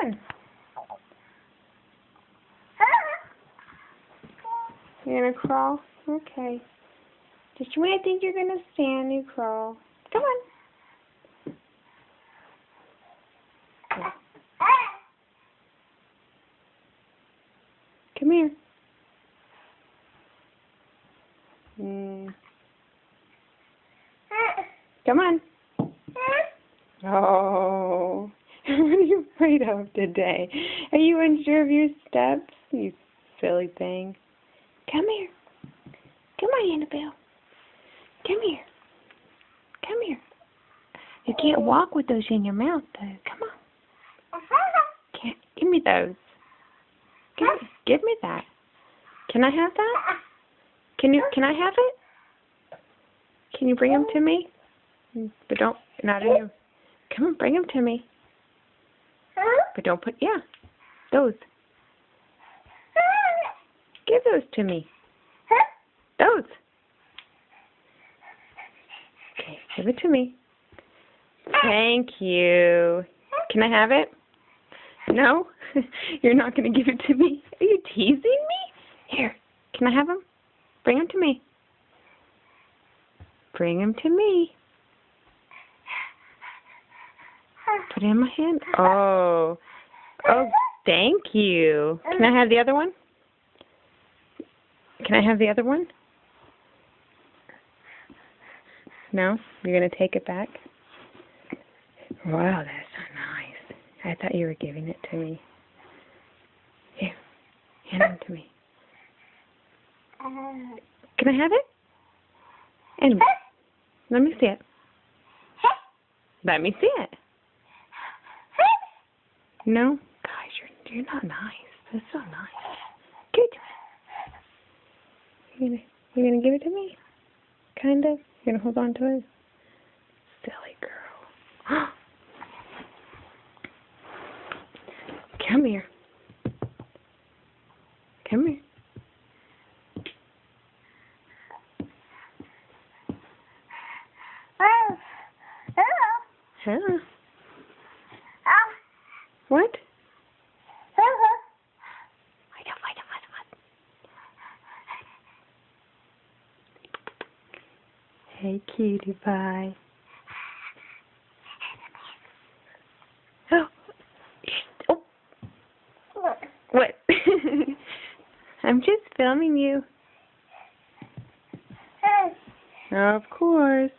on. You're gonna crawl? Okay. Just when I think you're gonna stand, you crawl. Come on. Come here. Come on. Oh, what are you afraid of today? Are you unsure of your steps? You silly thing. Come here. Come on, Annabelle. Come here. Come here. You can't walk with those in your mouth, though. Come on. Can't. Give me those. Give me that. Can I have that? Can I have it? Can you bring them to me? But don't, not in your, come on, bring them to me. But don't put, yeah, those. Give those to me. Those. Okay, give it to me. Thank you. Can I have it? No? You're not going to give it to me? Are you teasing me? Here, can I have them? Bring them to me. Bring them to me. Put it in my hand. Oh. Oh, thank you. Can I have the other one? Can I have the other one? No? You're going to take it back? Wow, that's so nice. I thought you were giving it to me. Here. Hand them to me. Can I have it? And let me see it. Let me see it. No? Gosh, you're not nice. That's so nice. Give it to me. You're gonna give it to me? Kind of? You're gonna hold on to it? Silly girl. Come here. Come here. Huh? What? Hey, cutie pie. Oh. Oh. What? I'm just filming you. Of course.